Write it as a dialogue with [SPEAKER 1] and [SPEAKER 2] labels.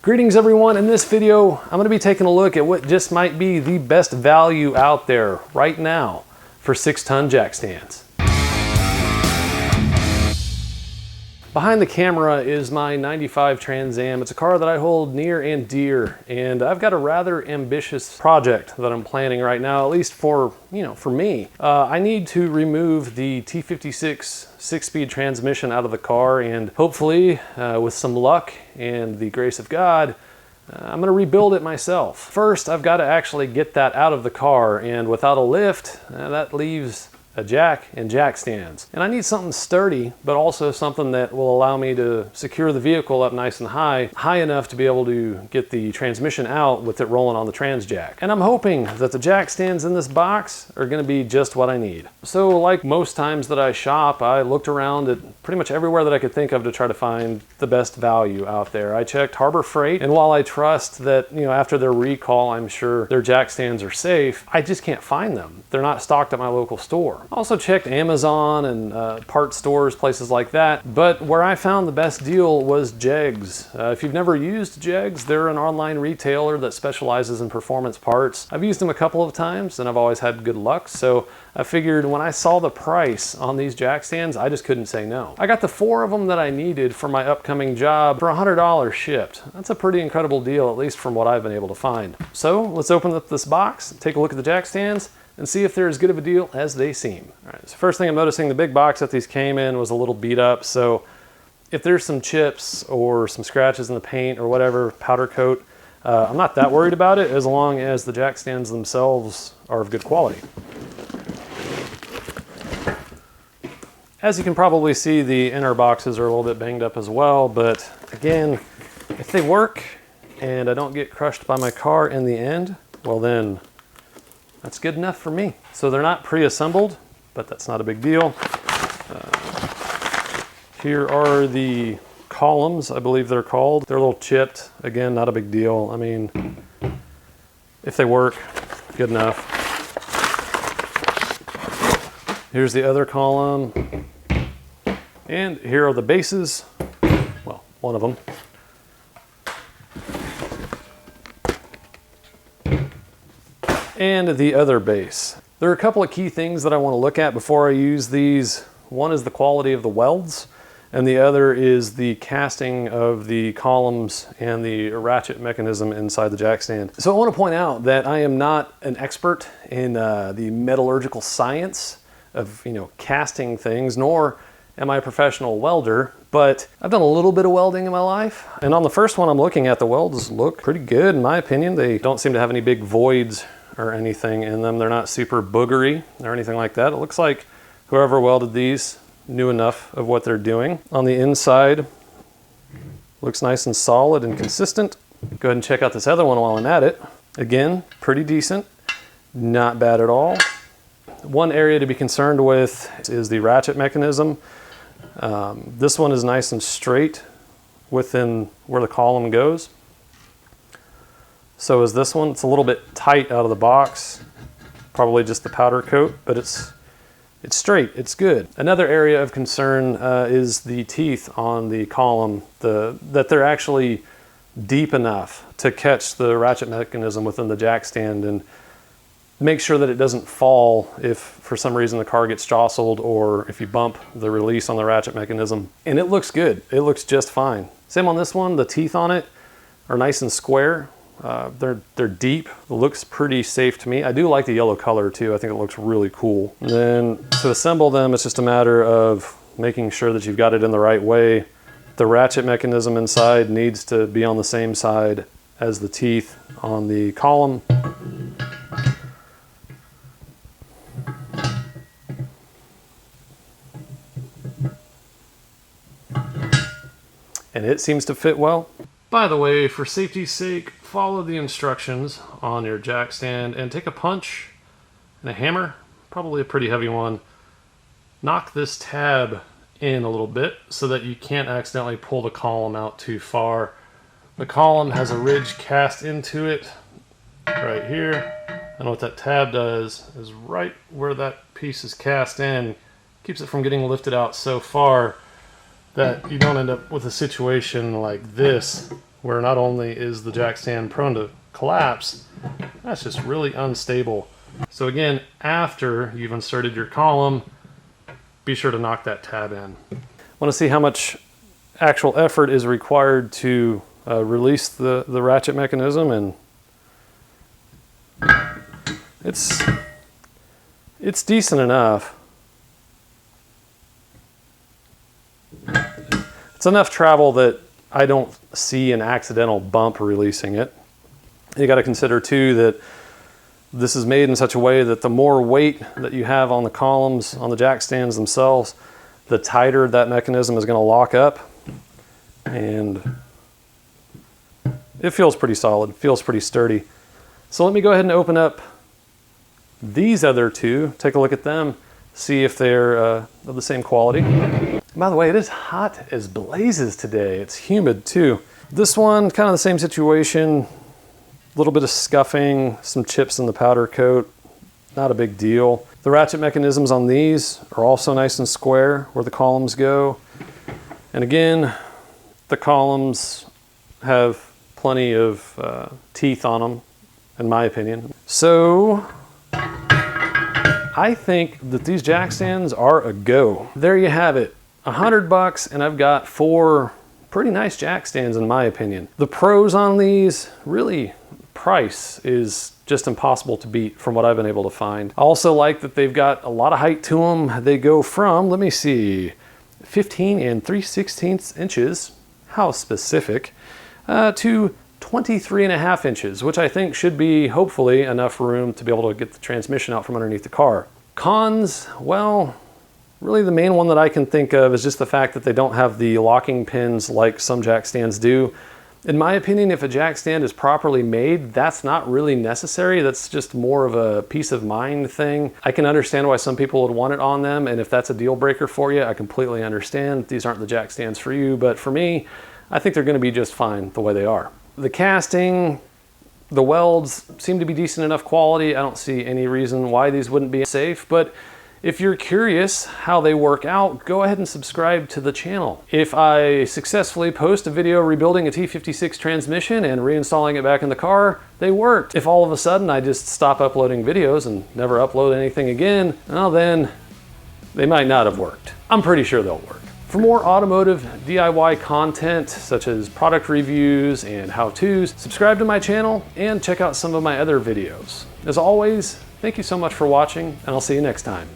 [SPEAKER 1] Greetings everyone. In this video, I'm going to be taking a look at what just might be the best value out there right now for 6-ton jack stands. Behind the camera is my 95 Trans Am. It's a car that I hold near and dear, and I've got a rather ambitious project that I'm planning right now, at least for me. I need to remove the T56 6-speed transmission out of the car, and hopefully, with some luck and the grace of God, I'm going to rebuild it myself. First, I've got to actually get that out of the car, and without a lift, that leaves a jack and jack stands. And I need something sturdy, but also something that will allow me to secure the vehicle up nice and high enough to be able to get the transmission out with it rolling on the trans jack. And I'm hoping that the jack stands in this box are going to be just what I need. So like most times that I shop, I looked around at pretty much everywhere that I could think of to try to find the best value out there. I checked Harbor Freight, and while I trust that, after their recall, I'm sure their jack stands are safe, I just can't find them. They're not stocked at my local store. I also checked Amazon and parts stores, places like that, but where I found the best deal was Jegs. If you've never used Jegs, they're an online retailer that specializes in performance parts. I've used them a couple of times and I've always had good luck, so I figured when I saw the price on these jack stands, I just couldn't say no. I got the 4 of them that I needed for my upcoming job for $100 shipped. That's a pretty incredible deal, at least from what I've been able to find. So let's open up this box, take a look at the jack stands, and see if they're as good of a deal as they seem. All right, so first thing I'm noticing, the big box that these came in was a little beat up, so if there's some chips or some scratches in the paint or whatever, powder coat, I'm not that worried about it as long as the jack stands themselves are of good quality. As you can probably see, the inner boxes are a little bit banged up as well, but again, if they work and I don't get crushed by my car in the end, well then, that's good enough for me. So they're not pre-assembled, but that's not a big deal. Here are the columns, I believe they're called. They're a little chipped. Again, not a big deal. I mean, if they work, good enough. Here's the other column. And here are the bases. Well, one of them. And the other base. There are a couple of key things that I want to look at before I use these. One is the quality of the welds, and the other is the casting of the columns and the ratchet mechanism inside the jack stand. So I want to point out that I am not an expert in the metallurgical science of casting things, nor am I a professional welder, but I've done a little bit of welding in my life. And on the first one I'm looking at, the welds look pretty good in my opinion. They don't seem to have any big voids or anything in them. They're not super boogery or anything like that. It looks like whoever welded these knew enough of what they're doing. On the inside, looks nice and solid and consistent. Go ahead and check out this other one while I'm at it. Again, pretty decent, not bad at all. One area to be concerned with is the ratchet mechanism. This one is nice and straight within where the column goes. So is this one. It's a little bit tight out of the box, probably just the powder coat, but it's straight, it's good. Another area of concern is the teeth on the column, that they're actually deep enough to catch the ratchet mechanism within the jack stand and make sure that it doesn't fall if for some reason the car gets jostled or if you bump the release on the ratchet mechanism. And it looks good, it looks just fine. Same on this one, the teeth on it are nice and square. They're deep. It looks pretty safe to me. I do like the yellow color too. I think it looks really cool. And then to assemble them, it's just a matter of making sure that you've got it in the right way. The ratchet mechanism inside needs to be on the same side as the teeth on the column. And it seems to fit well. By the way, for safety's sake, follow the instructions on your jack stand and take a punch and a hammer, probably a pretty heavy one. Knock this tab in a little bit so that you can't accidentally pull the column out too far. The column has a ridge cast into it right here, and what that tab does is right where that piece is cast in, keeps it from getting lifted out so far that you don't end up with a situation like this where not only is the jack stand prone to collapse, that's just really unstable. So again, after you've inserted your column, be sure to knock that tab in. Want to see how much actual effort is required to release the ratchet mechanism, and it's decent enough. It's enough travel that I don't see an accidental bump releasing it. You got to consider too that this is made in such a way that the more weight that you have on the columns, on the jack stands themselves, the tighter that mechanism is going to lock up. And it feels pretty solid, feels pretty sturdy. So let me go ahead and open up these other two, take a look at them, see if they're of the same quality. By the way, it is hot as blazes today. It's humid too. This one, kind of the same situation. A little bit of scuffing, some chips in the powder coat, not a big deal. The ratchet mechanisms on these are also nice and square where the columns go. And again, the columns have plenty of teeth on them, in my opinion. So I think that these jack stands are a go. There you have it, $100, and I've got 4 pretty nice jack stands in my opinion. The pros on these, really, price is just impossible to beat from what I've been able to find. I also like that they've got a lot of height to them. They go from, let me see, 15 and 3/16 inches, how specific, to 23.5 inches, which I think should be hopefully enough room to be able to get the transmission out from underneath the car. Cons, well, really the main one that I can think of is just the fact that they don't have the locking pins like some jack stands do. In my opinion, if a jack stand is properly made, that's not really necessary. That's just more of a peace of mind thing. I can understand why some people would want it on them, and if that's a deal breaker for you, I completely understand. These aren't the jack stands for you, but for me, I think they're gonna be just fine the way they are. The casting, the welds seem to be decent enough quality. I don't see any reason why these wouldn't be safe, but if you're curious how they work out, go ahead and subscribe to the channel. If I successfully post a video rebuilding a T56 transmission and reinstalling it back in the car, they worked. If all of a sudden I just stop uploading videos and never upload anything again, well then, they might not have worked. I'm pretty sure they'll work. For more automotive DIY content, such as product reviews and how-tos, subscribe to my channel and check out some of my other videos. As always, thank you so much for watching, and I'll see you next time.